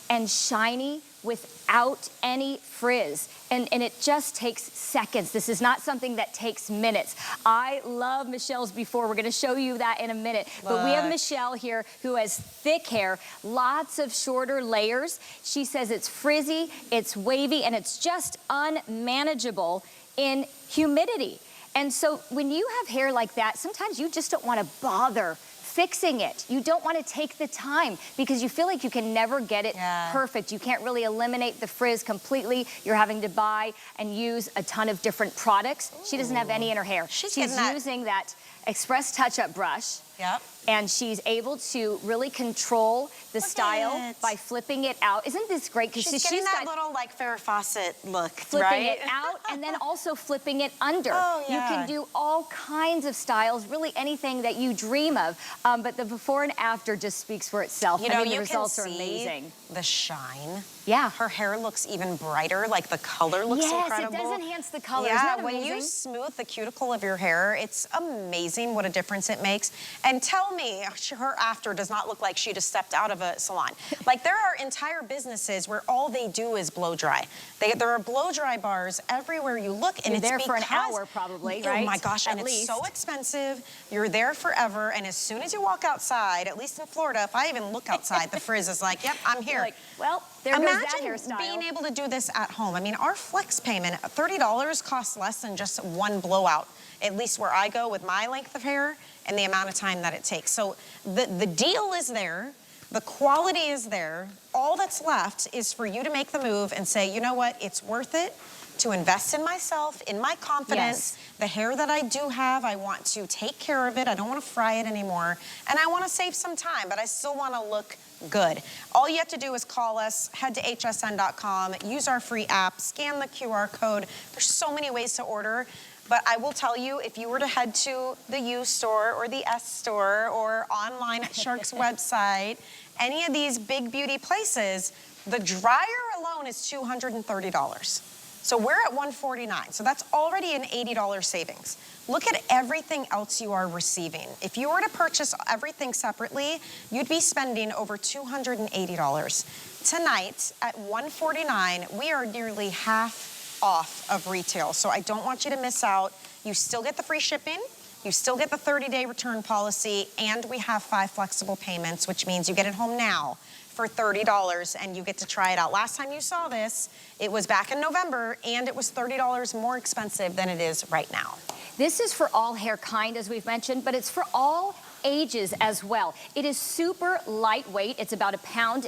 and shiny without any frizz. And it just takes seconds. This is not something that takes minutes. I love Michelle's before. We're gonna show you that in a minute. But we have Michelle here who has thick hair, lots of shorter layers. She says it's frizzy, it's wavy, and it's just unmanageable in humidity. And so when you have hair like that, sometimes you just don't wanna bother fixing it. You don't want to take the time because you feel like you can never get it perfect. You can't really eliminate the frizz completely. You're having to buy and use a ton of different products. She doesn't have any in her hair. She's using that Express Touch-Up brush. Yep. And she's able to really control the style by flipping it out. Isn't this great? Because she's getting that little like Farrah Fawcett look, flipping it out and then also flipping it under. Oh, yeah. You can do all kinds of styles, really anything that you dream of. But the before and after just speaks for itself. You know, the results are amazing. The shine. Yeah. Her hair looks even brighter, like the color looks incredible. Yes, it does enhance the color. Yeah, Isn't that when amazing? you smooth the cuticle of your hair, it's amazing what a difference it makes. And tell me, her after does not look like she just stepped out of a salon. Like there are entire businesses where all they do is blow dry. There are blow dry bars everywhere you look, and You're there for an hour probably, right? Oh my gosh, and it's so expensive. You're there forever, and as soon as you walk outside, at least in Florida, if I even look outside, the frizz is like, yep, I'm here. Like, well, there goes that hairstyle. Imagine being able to do this at home. I mean, our flex payment, $30 costs less than just one blowout, at least where I go with my length of hair and the amount of time that it takes. So the deal is there, the quality is there. All that's left is for you to make the move and say, you know what, it's worth it to invest in myself, in my confidence. The hair that I do have, I want to take care of it. I don't want to fry it anymore. And I want to save some time, but I still want to look good. All you have to do is call us, head to hsn.com, use our free app, scan the QR code. There's so many ways to order. But I will tell you, if you were to head to the U store or the S store or online at Shark's website, any of these big beauty places, the dryer alone is $230. So we're at $149. So that's already an $80 savings. Look at everything else you are receiving. If you were to purchase everything separately, you'd be spending over $280. Tonight at $149, we are nearly half off of retail. So I don't want you to miss out. You still get the free shipping, you still get the 30-day return policy, and we have 5 flexible payments, which means you get it home now for $30 and you get to try it out. Last time you saw this, it was back in November and it was $30 more expensive than it is right now. This is for all hair kind, as we've mentioned, but it's for all ages as well. It is super lightweight. It's about 1.5 pounds.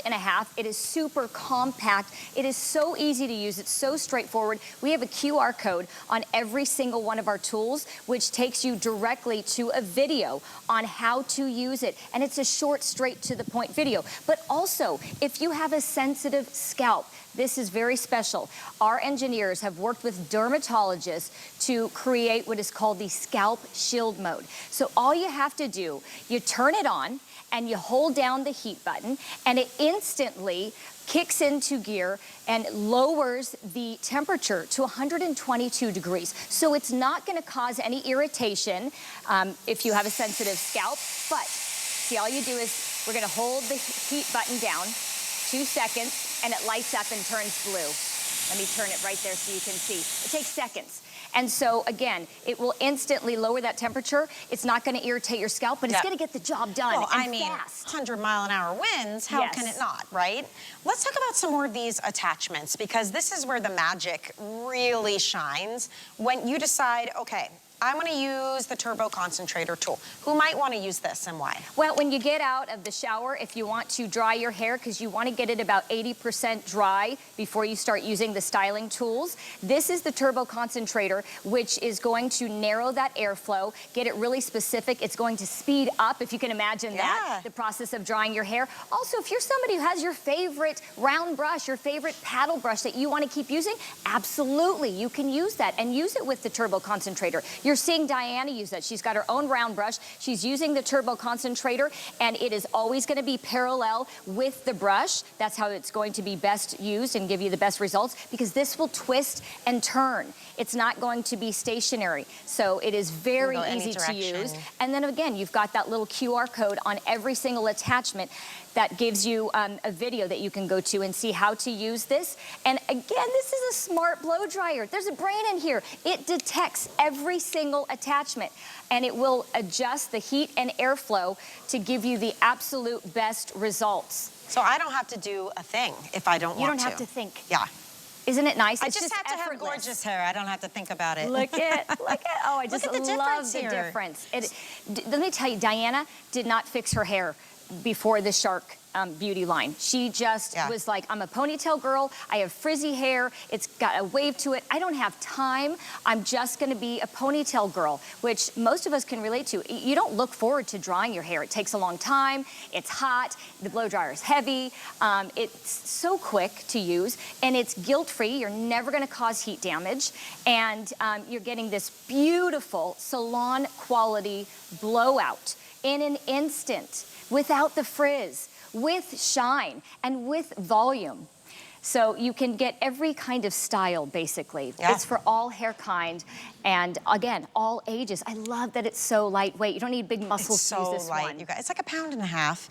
It is super compact. It is so easy to use. It's so straightforward. We have a QR code on every single one of our tools, which takes you directly to a video on how to use it. And it's a short, straight to the point video. But also, if you have a sensitive scalp, this is very special. Our engineers have worked with dermatologists to create what is called the Scalp Shield mode. So all you have to do, you turn it on and you hold down the heat button and it instantly kicks into gear and lowers the temperature to 122 degrees. So it's not gonna cause any irritation if you have a sensitive scalp, but see, all you do is we're gonna hold the heat button down, 2 seconds, and it lights up and turns blue. Let me turn it right there so you can see. It takes seconds. And so, again, it will instantly lower that temperature. It's not going to irritate your scalp, but it's going to get the job done well, and I mean, fast. 100-mile-an-hour winds, how can it not, right? Let's talk about some more of these attachments, because this is where the magic really shines. When you decide, okay, I'm going to use the Turbo Concentrator tool. Who might want to use this and why? Well, when you get out of the shower, if you want to dry your hair, because you want to get it about 80% dry before you start using the styling tools, this is the Turbo Concentrator, which is going to narrow that airflow, get it really specific. It's going to speed up, if you can imagine that, the process of drying your hair. Also, if you're somebody who has your favorite round brush, your favorite paddle brush that you want to keep using, absolutely, you can use that and use it with the Turbo Concentrator. You're seeing Diana use that. She's got her own round brush. She's using the Turbo Concentrator, and it is always going to be parallel with the brush. That's how it's going to be best used and give you the best results, because this will twist and turn. It's not going to be stationary. So it is very easy to use. And then again, you've got that little QR code on every single attachment that gives you a video that you can go to and see how to use this. And again, this is a smart blow dryer. There's a brain in here. It detects every single attachment, and it will adjust the heat and airflow to give you the absolute best results. So I don't have to do a thing if I don't want to. You don't have to think. Yeah. Isn't it nice? I It's just have to have gorgeous hair. I don't have to think about it. Look at, oh, I just love the difference. Let me tell you, Diana did not fix her hair before the Shark beauty line. She just was like, I'm a ponytail girl. I have frizzy hair. It's got a wave to it. I don't have time. I'm just going to be a ponytail girl, which most of us can relate to. You don't look forward to drying your hair. It takes a long time. It's hot. The blow dryer is heavy. It's so quick to use, and it's guilt-free. You're never going to cause heat damage, and you're getting this beautiful salon quality blowout in an instant, without the frizz, with shine, and with volume. So you can get every kind of style, basically. It's for all hair kind, and again, all ages. I love that it's so lightweight. You don't need big muscles to use this one. You guys. It's like a pound and a half.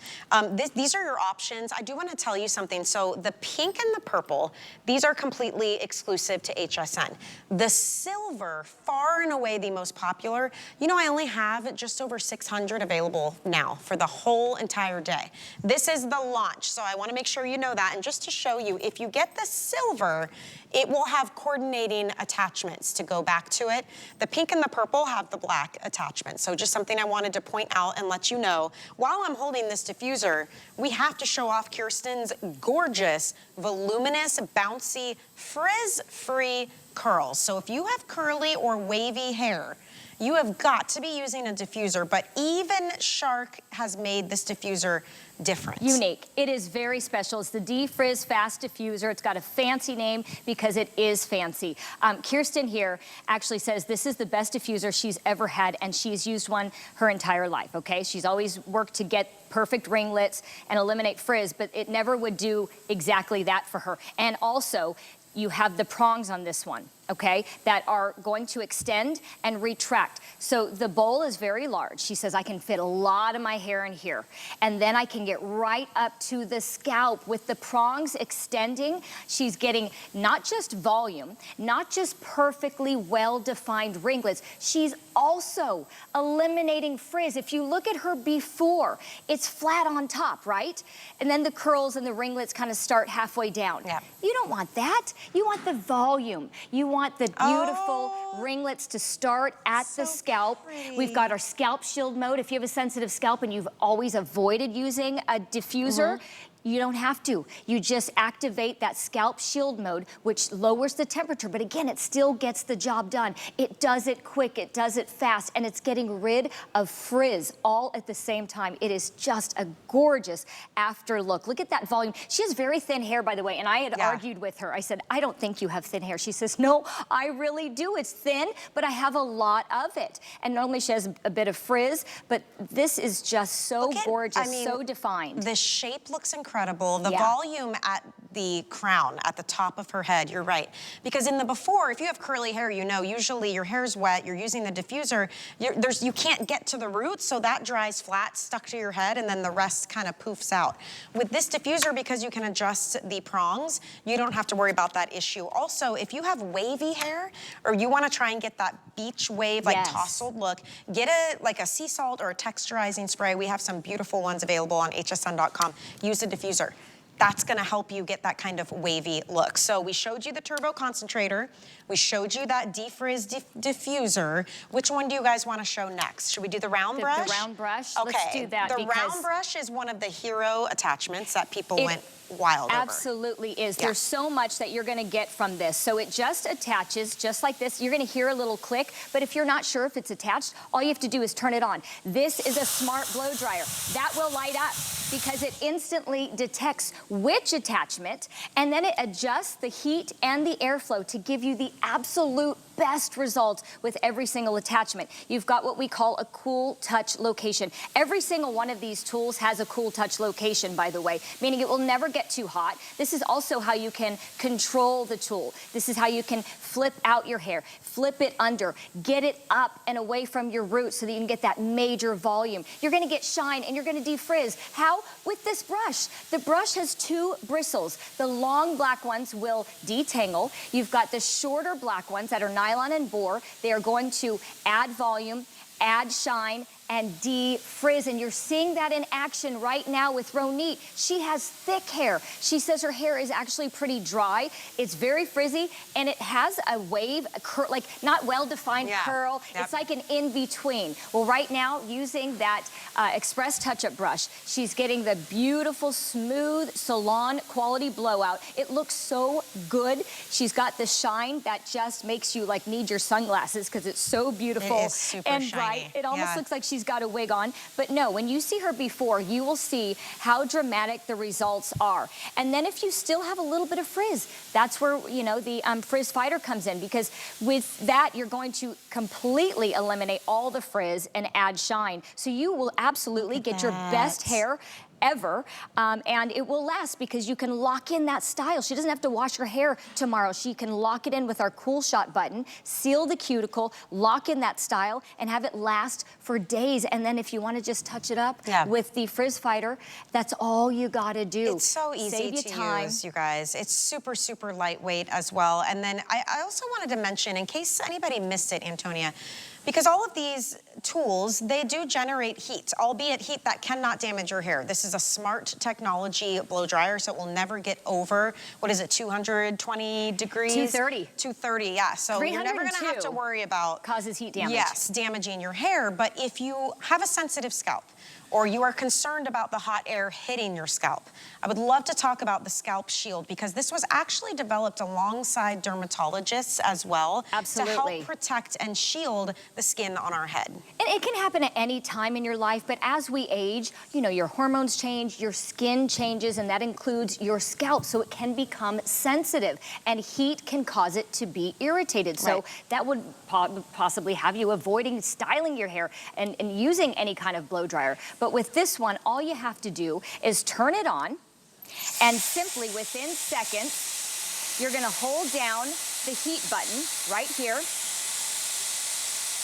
These are your options. I do want to tell you something. So the pink and the purple, these are completely exclusive to HSN. The silver, far and away the most popular. You know, I only have just over 600 available now for the whole entire day. This is the launch, so I want to make sure you know that. And just to show you, if you get the silver, it will have coordinating attachments to go back to it. The pink and the purple have the black attachment. So just something I wanted to point out and let you know. While I'm holding this diffuser, we have to show off Kirsten's gorgeous, voluminous, bouncy, frizz-free curls. So if you have curly or wavy hair, you have got to be using a diffuser, but even Shark has made this diffuser different. Unique. It is very special. It's the DefrizzFast Diffuser. It's got a fancy name because it is fancy. Kirsten here actually says this is the best diffuser she's ever had, and she's used one her entire life, okay? She's always worked to get perfect ringlets and eliminate frizz, but it never would do exactly that for her. And also, you have the prongs on this one, okay, that are going to extend and retract. So the bowl is very large. She says, I can fit a lot of my hair in here. And then I can get right up to the scalp with the prongs extending. She's getting not just volume, not just perfectly well-defined ringlets. She's also eliminating frizz. If you look at her before, it's flat on top, right? And then the curls and the ringlets kind of start halfway down. You don't want that. You want the volume. You want the beautiful ringlets to start at the scalp. We've got our Scalp Shield mode. If you have a sensitive scalp and you've always avoided using a diffuser, you don't have to. You just activate that Scalp Shield mode, which lowers the temperature, but again, it still gets the job done. It does it quick, it does it fast, and it's getting rid of frizz all at the same time. It is just a gorgeous after look. Look at that volume. She has very thin hair, by the way, and I had argued with her. I said, I don't think you have thin hair. She says, no, I really do. It's thin, but I have a lot of it. And normally she has a bit of frizz, but this is just so gorgeous, so defined. The shape looks incredible. The volume at the crown at the top of her head. You're right. Because in the before, if you have curly hair, you know, usually your hair's wet, you're using the diffuser, you can't get to the roots, so that dries flat, stuck to your head, and then the rest kind of poofs out. With this diffuser, because you can adjust the prongs, you don't have to worry about that issue. Also, if you have wavy hair, or you want to try and get that beach wave, like tousled look, get like a sea salt or a texturizing spray. We have some beautiful ones available on hsn.com. Use a diffuser. That's gonna help you get that kind of wavy look. So we showed you the Turbo Concentrator. We showed you that Defrizz Diffuser. Which one do you guys wanna show next? Should we do the round brush? The round brush, okay. Let's do that. The round brush is one of the hero attachments that people went wild over. Absolutely is. Yeah. There's so much that you're gonna get from this. So it just attaches just like this. You're gonna hear a little click, but if you're not sure if it's attached, all you have to do is turn it on. This is a smart blow dryer. That will light up because it instantly detects which attachment, and then it adjusts the heat and the airflow to give you the absolute best result with every single attachment. You've got what we call a cool touch location. Every single one of these tools has a cool touch location, by the way, meaning it will never get too hot. This is also how you can control the tool. This is how you can flip out your hair, flip it under, get it up and away from your roots so that you can get that major volume. You're gonna get shine and you're gonna defrizz. How? With this brush. The brush has two bristles. The long black ones will detangle. You've got the shorter black ones that are nylon and bore. They are going to add volume, add shine, and defrizz, and you're seeing that in action right now with Ronit. She has thick hair. She says her hair is actually pretty dry. It's very frizzy, and it has a wave, like not well-defined curl. Yep. It's like an in-between. Well, right now, using that Express Touch-Up brush, she's getting the beautiful, smooth, salon-quality blowout. It looks so good. She's got the shine that just makes you like need your sunglasses because it's so beautiful it is super and shiny. bright. It almost looks like she's got a wig on, but no, when you see her before, you will see how dramatic the results are. And then if you still have a little bit of frizz, that's where, you know, the Frizz Fighter comes in, because with that, you're going to completely eliminate all the frizz and add shine. So you will absolutely get your best hair ever, and it will last because you can lock in that style. She doesn't have to wash her hair tomorrow. She can lock it in with our Cool Shot button, seal the cuticle, lock in that style, and have it last for days. And then if you want to just touch it up with the Frizz Fighter, that's all you gotta do. It's so easy to use, you guys. It's super, super lightweight as well. And then I also wanted to mention, in case anybody missed it, Antonia, because all of these tools, they do generate heat, albeit heat that cannot damage your hair. This is a smart technology blow dryer, so it will never get over, what is it, 220 degrees? 230. 230, yeah. So you're never gonna have to worry about causes heat damage. Yes, damaging your hair. But if you have a sensitive scalp, or you are concerned about the hot air hitting your scalp, I would love to talk about the Scalp Shield, because this was actually developed alongside dermatologists as well to help protect and shield the skin on our head. And it can happen at any time in your life, but as we age, you know, your hormones change, your skin changes, and that includes your scalp, so it can become sensitive, and heat can cause it to be irritated. So that would possibly have you avoiding styling your hair and using any kind of blow dryer. But with this one, all you have to do is turn it on, and simply within seconds, you're gonna hold down the heat button right here,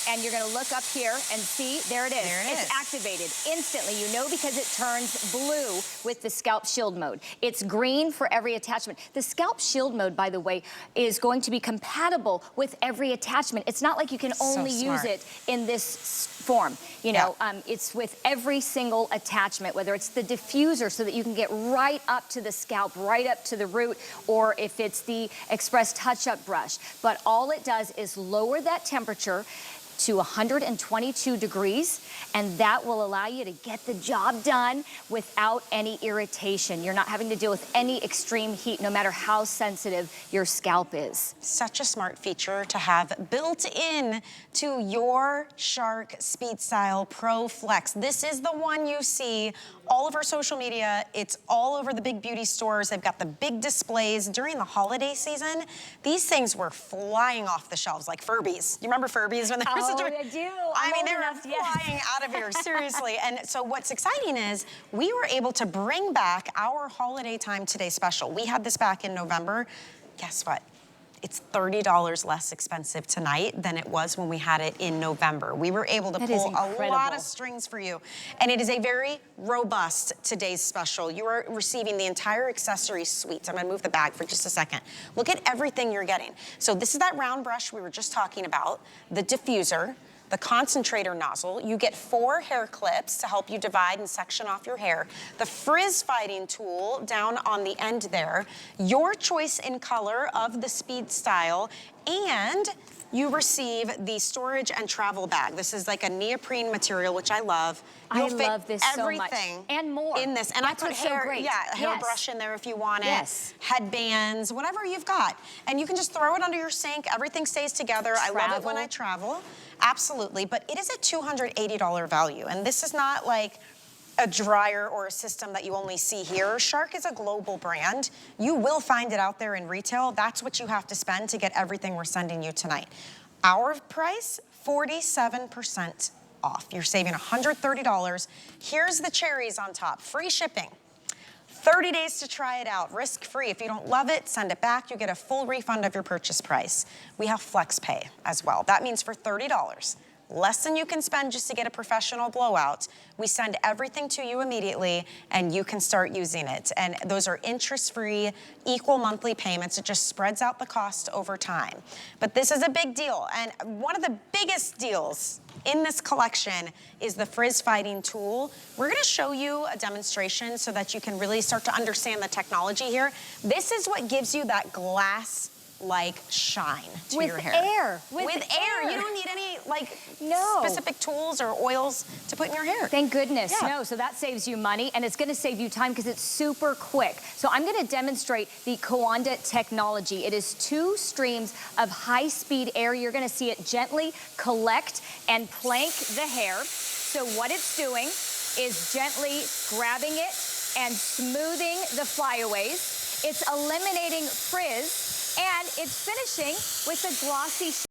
and you're gonna look up here and see, there it is. It's activated instantly, you know, because it turns blue with the Scalp Shield mode. It's green for every attachment. The Scalp Shield mode, by the way, is going to be compatible with every attachment. It's not like you can only use it in this form. You know, it's with every single attachment, whether it's the diffuser so that you can get right up to the scalp, right up to the root, or if it's the Express Touch-Up brush. But all it does is lower that temperature to 122 degrees, and that will allow you to get the job done without any irritation. You're not having to deal with any extreme heat, no matter how sensitive your scalp is. Such a smart feature to have built in to your Shark SpeedStyle Pro Flex. This is the one you see all of our social media. It's all over the big beauty stores. They've got the big displays. During the holiday season, these things were flying off the shelves like Furbies. You remember Furbies when they were Oh, I do. I mean, they were flying out of here, seriously. And so what's exciting is we were able to bring back our holiday time today special. We had this back in November. Guess what? It's $30 less expensive tonight than it was when we had it in November. We were able to pull a lot of strings for you. And it is a very robust today's special. You are receiving the entire accessory suite. I'm gonna move the bag for just a second. Look at everything you're getting. So this is that round brush we were just talking about, the diffuser, the concentrator nozzle. You get 4 hair clips to help you divide and section off your hair. The frizz fighting tool down on the end there. Your choice in color of the SpeedStyle, and you receive the storage and travel bag. This is like a neoprene material, which I love. You'll fit love this so much. everything and more in this. And I put hair, hair brush in there if you want it. Headbands, whatever you've got. And you can just throw it under your sink. Everything stays together. I love it when I travel. Absolutely. But it is a $280 value. And this is not like a dryer or a system that you only see here. Shark is a global brand. You will find it out there in retail. That's what you have to spend to get everything we're sending you tonight. Our price, 47% off. You're saving $130. Here's the cherries on top. Free shipping. 30 days to try it out, risk-free. If you don't love it, send it back. You get a full refund of your purchase price. We have flex pay as well. That means for $30, less than you can spend just to get a professional blowout, we send everything to you immediately and you can start using it. And those are interest-free, equal monthly payments. It just spreads out the cost over time. But this is a big deal. And one of the biggest deals in this collection is the frizz fighting tool. We're gonna show you a demonstration so that you can really start to understand the technology here. This is what gives you that glass like shine to your hair. With air. You don't need any like No. specific tools or oils to put in your hair. Thank goodness. Yeah. No, so that saves you money and it's going to save you time because it's super quick. So I'm going to demonstrate the Coanda technology. It is 2 streams of high-speed air. You're going to see it gently collect and plank the hair. So what it's doing is gently grabbing it and smoothing the flyaways. It's eliminating frizz and it's finishing with a glossy